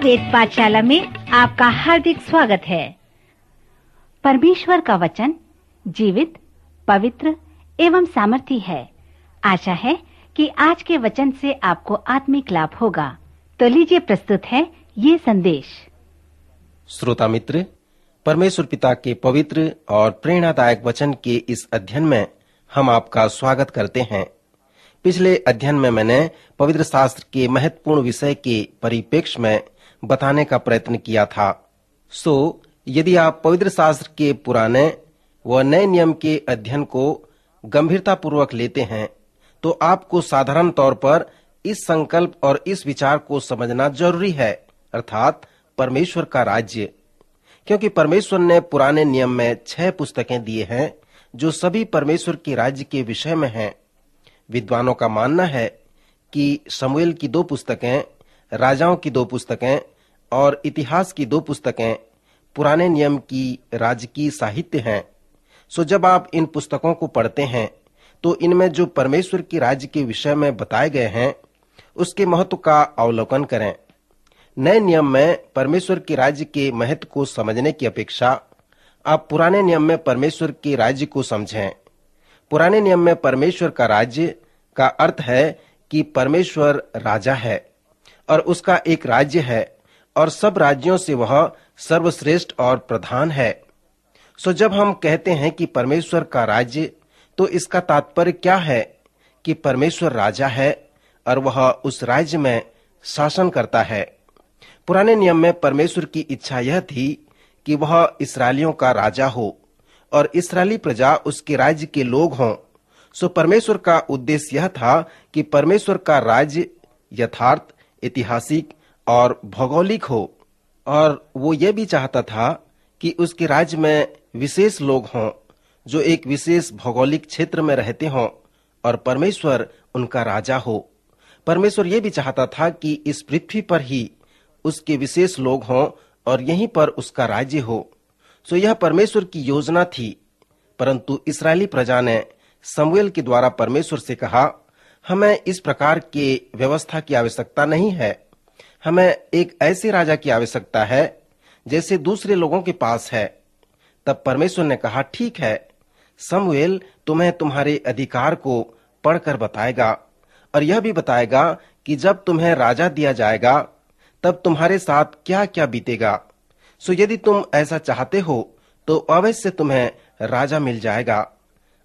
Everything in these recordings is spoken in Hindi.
वेद पाठशाला में आपका हार्दिक स्वागत है। परमेश्वर का वचन जीवित, पवित्र एवं सामर्थी है। आशा है कि आज के वचन से आपको आत्मिक लाभ होगा। तो लीजिए प्रस्तुत है ये संदेश। श्रोता मित्र, परमेश्वर पिता के पवित्र और प्रेरणादायक वचन के इस अध्ययन में हम आपका स्वागत करते हैं। पिछले अध्ययन में मैंने पवित्र शास्त्र के महत्वपूर्ण विषय के परिप्रेक्ष्य में बताने का प्रयत्न किया था। यदि आप पवित्र शास्त्र के पुराने व नए नियम के अध्ययन को गंभीरता पूर्वक लेते हैं तो आपको साधारण तौर पर इस संकल्प और इस विचार को समझना जरूरी है, अर्थात परमेश्वर का राज्य। क्योंकि परमेश्वर ने पुराने नियम में 6 पुस्तकें दिए हैं जो सभी परमेश्वर के राज्य के विषय में हैं। विद्वानों का मानना है कि शमूएल की 2 पुस्तकें, राजाओं की 2 पुस्तकें और इतिहास की 2 पुस्तकें पुराने नियम की राजकीय साहित्य हैं। जब आप इन पुस्तकों को पढ़ते हैं तो इनमें जो परमेश्वर के राज्य के विषय में बताए गए हैं उसके महत्व का अवलोकन करें। नए नियम में परमेश्वर के राज्य के महत्व को समझने की अपेक्षा आप पुराने नियम में परमेश्वर के राज्य को समझें। पुराने नियम में परमेश्वर का राज्य का अर्थ है कि परमेश्वर राजा है और उसका एक राज्य है और सब राज्यों से वह सर्वश्रेष्ठ और प्रधान है। जब हम कहते हैं कि परमेश्वर का राज्य, तो इसका तात्पर्य क्या है कि परमेश्वर राजा है और वह उस राज्य में शासन करता है। पुराने नियम में परमेश्वर की इच्छा यह थी कि वह इस्राएलियों का राजा हो और इस्राएली प्रजा उसके राज्य के लोग हों। परमेश्वर का उद्देश्य यह था कि परमेश्वर का राज्य यथार्थ, ऐतिहासिक और भौगोलिक हो, और वो ये भी चाहता था कि उसके राज्य में विशेष लोग हों जो एक विशेष भौगोलिक क्षेत्र में रहते हों और परमेश्वर उनका राजा हो। परमेश्वर ये भी चाहता था कि इस पृथ्वी पर ही उसके विशेष लोग हों और यहीं पर उसका राज्य हो। यह परमेश्वर की योजना थी। परंतु इस्राएली प्रजा ने शमूएल के द्वारा परमेश्वर से कहा, हमें इस प्रकार के व्यवस्था की आवश्यकता नहीं है। हमें एक ऐसे राजा की आवश्यकता है जैसे दूसरे लोगों के पास है। तब परमेश्वर ने कहा, ठीक है, शमूएल तुम्हें तुम्हारे अधिकार को पढ़कर बताएगा और यह भी बताएगा कि जब तुम्हें राजा दिया जाएगा तब तुम्हारे साथ क्या क्या बीतेगा। यदि तुम ऐसा चाहते हो तो अवश्य तुम्हें राजा मिल जाएगा।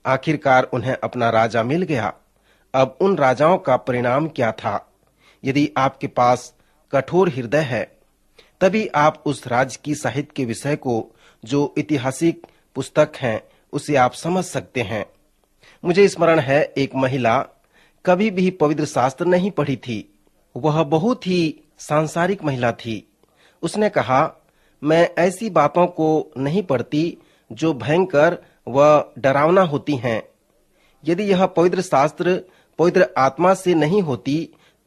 आखिरकार उन्हें अपना राजा मिल गया। अब उन राजाओं का परिणाम क्या था? यदि आपके पास कठोर हृदय है तभी आप उस राज्य की साहित्य के विषय को, जो ऐतिहासिक पुस्तक हैं, उसे आप समझ सकते हैं। मुझे स्मरण है, एक महिला कभी भी पवित्र शास्त्र नहीं पढ़ी थी। वह बहुत ही सांसारिक महिला थी। उसने कहा, मैं ऐसी बातों को नहीं पढ़ती जो भयंकर व डरावना होती हैं। यदि यह पवित्र शास्त्र पवित्र आत्मा से नहीं होती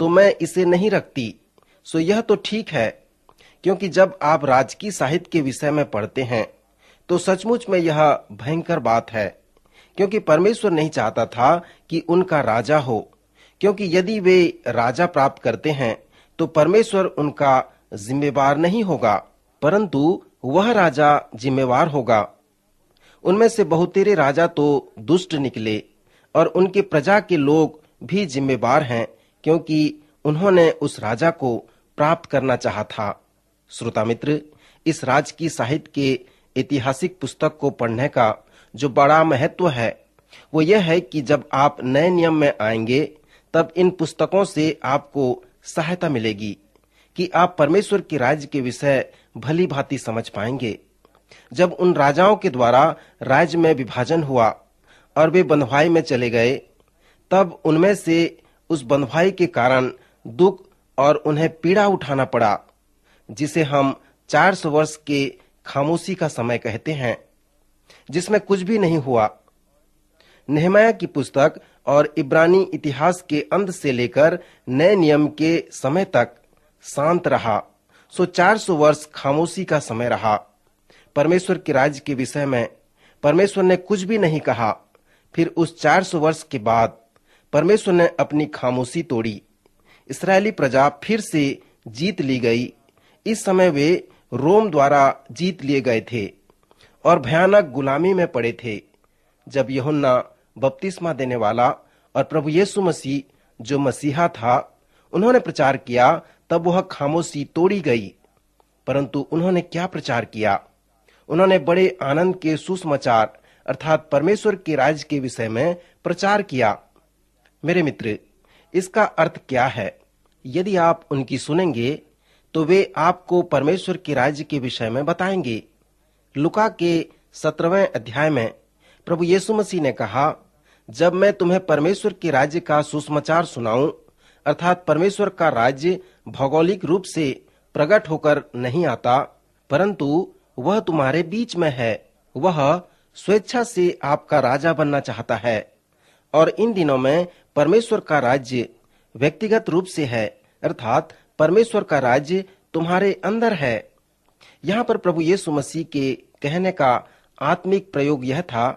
तो मैं इसे नहीं रखती। यह तो ठीक है, क्योंकि जब आप राजकीय साहित्य के विषय में पढ़ते हैं तो सचमुच में यह भयंकर बात है, क्योंकि परमेश्वर नहीं चाहता था कि उनका राजा हो। क्योंकि यदि वे राजा प्राप्त करते हैं तो परमेश्वर उनका जिम्मेवार नहीं होगा, परंतु वह राजा जिम्मेवार होगा। उनमें से बहुतेरे राजा तो दुष्ट निकले और उनके प्रजा के लोग भी जिम्मेवार हैं, क्योंकि उन्होंने उस राजा को प्राप्त करना चाहा था। श्रोता मित्र, इस राज की साहित्य के ऐतिहासिक पुस्तक को पढ़ने का जो बड़ा महत्व है वो यह है कि जब आप नए नियम में आएंगे तब इन पुस्तकों से आपको सहायता मिलेगी कि आप परमेश्वर के राज्य के विषय भली भांति समझ पाएंगे। जब उन राजाओं के द्वारा राज्य में विभाजन हुआ और वे बंधुआई में चले गए, तब उनमें से उस बंधुआई के कारण दुख और उन्हें पीड़ा उठाना पड़ा, जिसे हम 400 वर्ष के खामोशी का समय कहते हैं, जिसमें कुछ भी नहीं हुआ। नेहमाया की पुस्तक और इब्रानी इतिहास के अंत से लेकर नए नियम के समय तक शांत रहा। 400 वर्ष खामोशी का समय रहा। परमेश्वर के राज्य के विषय में परमेश्वर ने कुछ भी नहीं कहा। फिर उस 400 वर्ष के बाद परमेश्वर ने अपनी खामोशी तोड़ी। इस्राएली प्रजा फिर से जीत ली गई। इस समय वे रोम द्वारा जीत लिए गए थे और भयानक गुलामी में पड़े थे। जब यूहन्ना बपतिस्मा देने वाला और प्रभु यीशु मसीह जो मसीहा था, उन्होंने प्रचार किया, तब वह खामोशी तोड़ी गई। परंतु उन्होंने क्या प्रचार किया? उन्होंने बड़े आनंद के सुसमाचार अर्थात परमेश्वर के राज्य के विषय में प्रचार किया। मेरे मित्र, इसका अर्थ क्या है? यदि आप उनकी सुनेंगे तो वे आपको परमेश्वर के राज्य के विषय में बताएंगे। लुका के 17वें अध्याय में प्रभु यीशु मसीह ने कहा, जब मैं तुम्हें परमेश्वर के राज्य का सुसमाचार सुनाऊं, अर्थात परमेश्वर का राज्य भौगोलिक रूप से प्रकट होकर नहीं आता, परंतु वह तुम्हारे बीच में है। वह स्वेच्छा से आपका राजा बनना चाहता है। और इन दिनों में परमेश्वर का राज्य व्यक्तिगत रूप से है, अर्थात परमेश्वर का राज्य तुम्हारे अंदर है। यहाँ पर प्रभु यीशु मसीह के कहने का आत्मिक प्रयोग यह था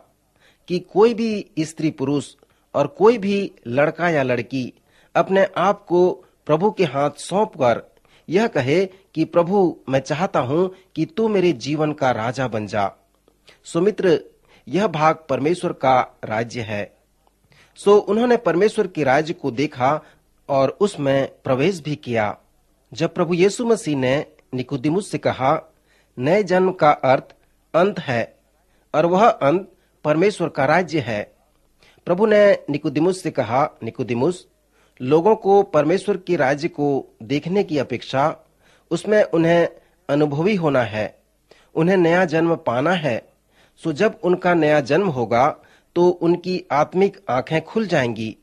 कि कोई भी स्त्री पुरुष और कोई भी लड़का या लड़की अपने आप को प्रभु के हाथ सौंपकर यह कहे कि प्रभु, मैं चाहता हूं कि तू मेरे जीवन का राजा बन जा। सो मित्र, यह भाग परमेश्वर का राज्य है। सो उन्होंने परमेश्वर के राज्य को देखा और उसमें प्रवेश भी किया। जब प्रभु यीशु मसीह ने निकोदेमुस से कहा, नए जन्म का अर्थ अंत है और वह अंत परमेश्वर का राज्य है। प्रभु ने निकोदेमुस से कहा, निकोदेमुस, लोगों को परमेश्वर के राज्य को देखने की अपेक्षा उसमें उन्हें अनुभवी होना है, उन्हें नया जन्म पाना है। सो जब उनका नया जन्म होगा तो उनकी आत्मिक आंखें खुल जाएंगी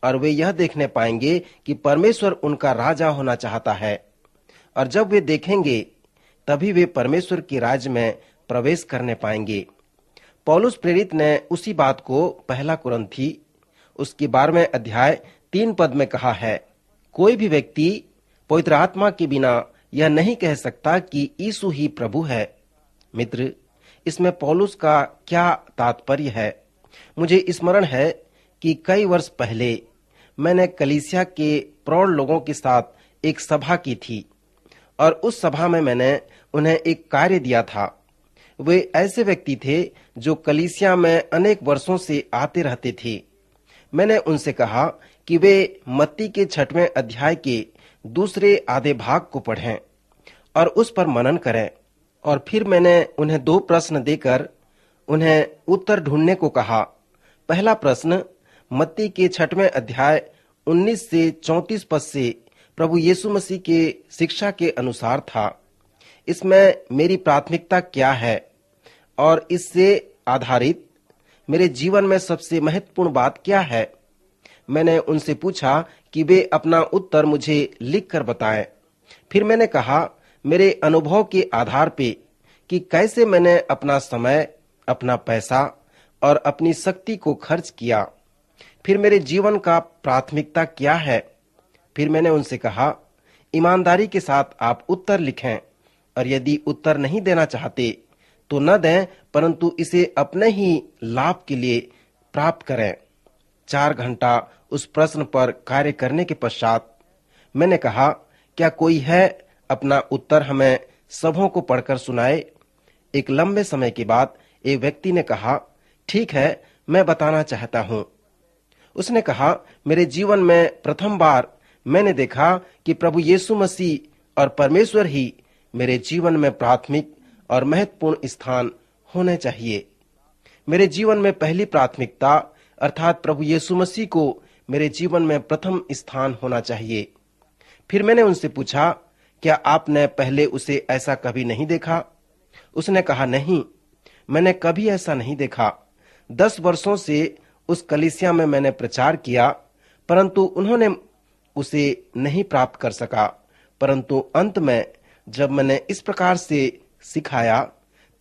और वे यह देखने पाएंगे कि परमेश्वर उनका राजा होना चाहता है। और जब वे देखेंगे तभी वे परमेश्वर के राज्य में प्रवेश करने पाएंगे। पौलुस प्रेरित ने उसी बात को पहला कुरिन्थी उसके 12वें अध्याय 3 पद में कहा है, कोई भी व्यक्ति पवित्र आत्मा के बिना यह नहीं कह सकता कि यीशु ही प्रभु है। मित्र, इसमें पौलुस का क्या तात्पर्य है? मुझे स्मरण है कि कई वर्ष पहले मैंने कलीसिया के प्रौढ़ लोगों के साथ एक सभा की थी और उस सभा में मैंने उन्हें एक कार्य दिया था। वे ऐसे व्यक्ति थे जो कलीसिया में अनेक वर्षों से आते रहते थे। मैंने उनसे कहा कि वे मत्ती के 6वें अध्याय के दूसरे आधे भाग को पढ़ें और उस पर मनन करें। और फिर मैंने उन्हें 2 प्रश्न देकर उन्हें उत्तर ढूंढने को कहा। पहला प्रश्न मत्ती के 6वें अध्याय 19 से 34 पद से प्रभु यीशु मसीह के शिक्षा के अनुसार था। इसमें मेरी प्राथमिकता क्या है और इससे आधारित मेरे जीवन में सबसे महत्वपूर्ण बात क्या है? मैंने उनसे पूछा कि वे अपना उत्तर मुझे लिखकर बताएं। फिर मैंने कहा, मेरे अनुभव के आधार पे कि कैसे मैंने अपना समय, अपना पैसा और अपनी शक्ति को खर्च किया। फिर मेरे जीवन का प्राथमिकता क्या है? फिर मैंने उनसे कहा, ईमानदारी के साथ आप उत्तर लिखें और यदि उत्तर नहीं देना चाहते तो न दें, परंतु इसे अपने ही लाभ के लिए प्राप्त करें। 4 घंटा उस प्रश्न पर कार्य करने के पश्चात मैंने कहा, क्या कोई है अपना उत्तर हमें सबों को पढ़कर सुनाए? एक लंबे समय के बाद एक व्यक्ति ने कहा, ठीक है, मैं बताना चाहता हूँ। उसने कहा, मेरे जीवन में प्रथम बार मैंने देखा कि प्रभु यीशु मसीह और परमेश्वर ही मेरे जीवन में प्राथमिक और महत्वपूर्ण स्थान होने चाहिए। मेरे जीवन में पहली प्राथमिकता अर्थात प्रभु यीशु मसीह को मेरे जीवन में प्रथम स्थान होना चाहिए। फिर मैंने उनसे पूछा, क्या आपने पहले उसे ऐसा कभी नहीं देखा? उसने कहा, नहीं, मैंने कभी ऐसा नहीं देखा। 10 वर्षों से उस कलीसिया में मैंने प्रचार किया, परंतु उन्होंने उसे नहीं प्राप्त कर सका। परंतु अंत में जब मैंने इस प्रकार से सिखाया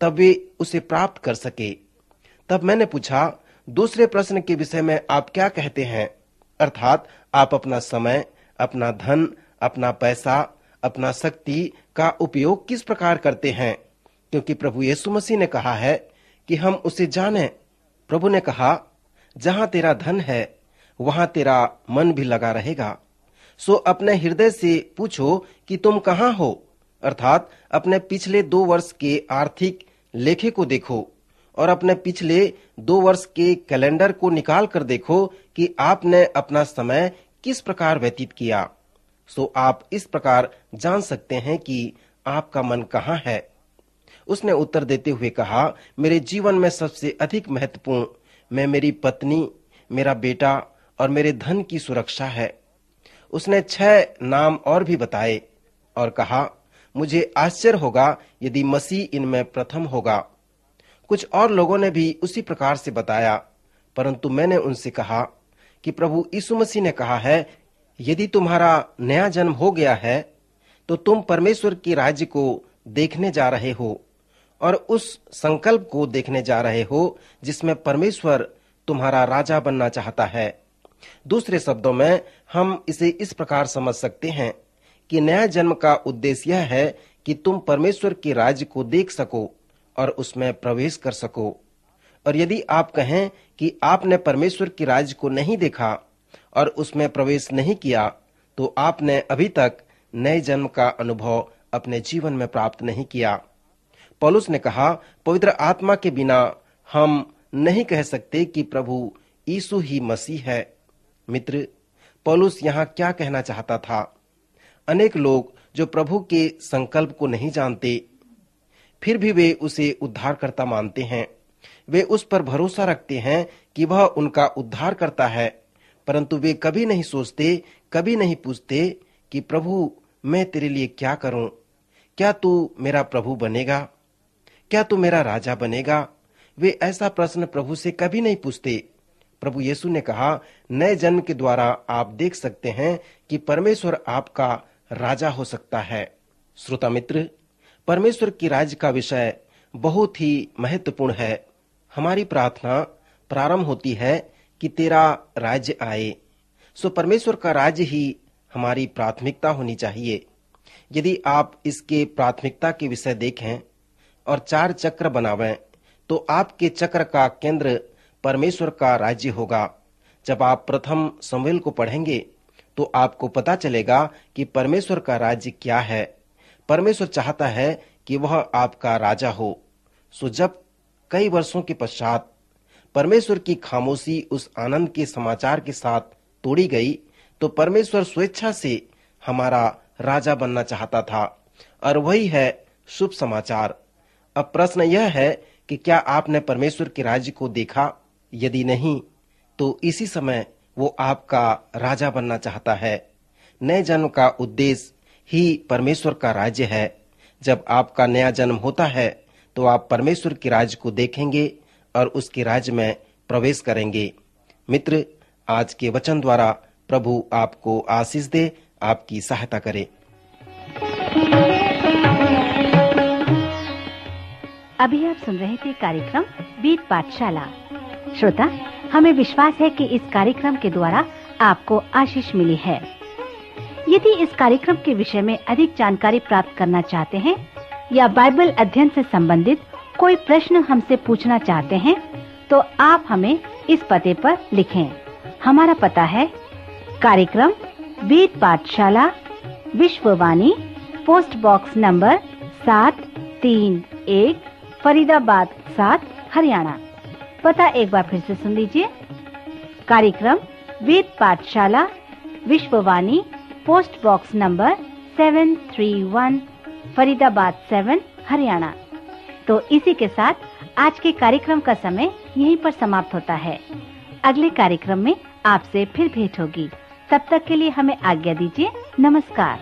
तब वे उसे प्राप्त कर सके। तब मैंने पूछा, दूसरे प्रश्न के विषय में आप क्या कहते हैं? अर्थात आप अपना समय, अपना धन, अपना पैसा, अपना शक्ति का उपयोग किस प्रकार करते हैं? क्योंकि प्रभु यीशु मसीह ने कहा है कि हम उसे जानें। प्रभु ने कहा, जहां तेरा धन है वहां तेरा मन भी लगा रहेगा। सो अपने हृदय से पूछो कि तुम कहाँ हो, अर्थात अपने पिछले 2 वर्ष के आर्थिक लेखे को देखो और अपने पिछले 2 वर्ष के कैलेंडर को निकाल कर देखो कि आपने अपना समय किस प्रकार व्यतीत किया। सो आप इस प्रकार जान सकते हैं कि आपका मन कहाँ है। उसने उत्तर देते हुए कहा, मेरे जीवन में सबसे अधिक महत्वपूर्ण मैं मेरी पत्नी, मेरा बेटा और मेरे धन की सुरक्षा है। उसने 6 नाम और भी बताए और कहा, मुझे आश्चर्य होगा यदि मसीह इनमें प्रथम होगा। कुछ और लोगों ने भी उसी प्रकार से बताया, परंतु मैंने उनसे कहा कि प्रभु यीशु मसीह ने कहा है, यदि तुम्हारा नया जन्म हो गया है तो तुम परमेश्वर के राज्य को देखने जा रहे हो और उस संकल्प को देखने जा रहे हो जिसमें परमेश्वर तुम्हारा राजा बनना चाहता है। दूसरे शब्दों में हम इसे इस प्रकार समझ सकते हैं कि नया जन्म का उद्देश्य यह है कि तुम परमेश्वर के राज्य को देख सको और उसमें प्रवेश कर सको। और यदि आप कहें कि आपने परमेश्वर के राज्य को नहीं देखा और उसमें प्रवेश नहीं किया, तो आपने अभी तक नए जन्म का अनुभव अपने जीवन में प्राप्त नहीं किया। पौलुस ने कहा, पवित्र आत्मा के बिना हम नहीं कह सकते कि प्रभु यीशु ही मसीह है। मित्र, पौलुस यहाँ क्या कहना चाहता था? अनेक लोग जो प्रभु के संकल्प को नहीं जानते, फिर भी वे उसे उद्धारकर्ता मानते हैं। वे उस पर भरोसा रखते हैं कि वह उनका उद्धार करता है, परंतु वे कभी नहीं सोचते, कभी नहीं पूछते कि प्रभु मैं तेरे लिए क्या करूं? क्या तू मेरा प्रभु बनेगा? क्या तू मेरा राजा बनेगा? वे ऐसा प्रश्न प्रभु से कभी नहीं पूछते। प्रभु यीशु ने कहा, नए जन्म के द्वारा आप देख सकते हैं कि परमेश्वर आपका राजा हो सकता है। श्रोता मित्र, परमेश्वर की राज्य का विषय बहुत ही महत्वपूर्ण है। हमारी प्रार्थना प्रारंभ होती है कि तेरा राज्य आए। सो परमेश्वर का राज्य ही हमारी प्राथमिकता होनी चाहिए। यदि आप इसके प्राथमिकता के विषय देखें और 4 चक्र बनावें, तो आपके चक्र का केंद्र परमेश्वर का राज्य होगा। जब आप प्रथम शमूएल को पढ़ेंगे तो आपको पता चलेगा कि परमेश्वर का राज्य क्या है। परमेश्वर चाहता है कि वह आपका राजा हो। सो जब कई वर्षों के पश्चात परमेश्वर की खामोशी उस आनंद के समाचार के साथ तोड़ी गई, तो परमेश्वर स्वेच्छा से हमारा राजा बनना चाहता था, और वही है शुभ समाचार। अब प्रश्न यह है कि क्या आपने परमेश्वर के राज्य को देखा? यदि नहीं, तो इसी समय वो आपका राजा बनना चाहता है। नए जन्म का उद्देश्य ही परमेश्वर का राज्य है। जब आपका नया जन्म होता है तो आप परमेश्वर के राज्य को देखेंगे और उसके राज्य में प्रवेश करेंगे। मित्र, आज के वचन द्वारा प्रभु आपको आशीष दे, आपकी सहायता करे। अभी आप सुन रहे थे कार्यक्रम बीट पाठशाला। श्रोता, हमें विश्वास है कि इस कार्यक्रम के द्वारा आपको आशीष मिली है। यदि इस कार्यक्रम के विषय में अधिक जानकारी प्राप्त करना चाहते हैं या बाइबल अध्ययन से संबंधित कोई प्रश्न हमसे पूछना चाहते हैं, तो आप हमें इस पते पर लिखें। हमारा पता है कार्यक्रम beat Pathshala, Vishwavani, post box number 731, Faridabad 7, Haryana. पता एक बार फिर से सुन लीजिए। कार्यक्रम beat Pathshala, Vishwavani, post box number 731, Faridabad 7, Haryana. तो इसी के साथ आज के कार्यक्रम का समय यहीं पर समाप्त होता है। अगले कार्यक्रम में आपसे फिर भेंट होगी। तब तक के लिए हमें आज्ञा दीजिए। नमस्कार।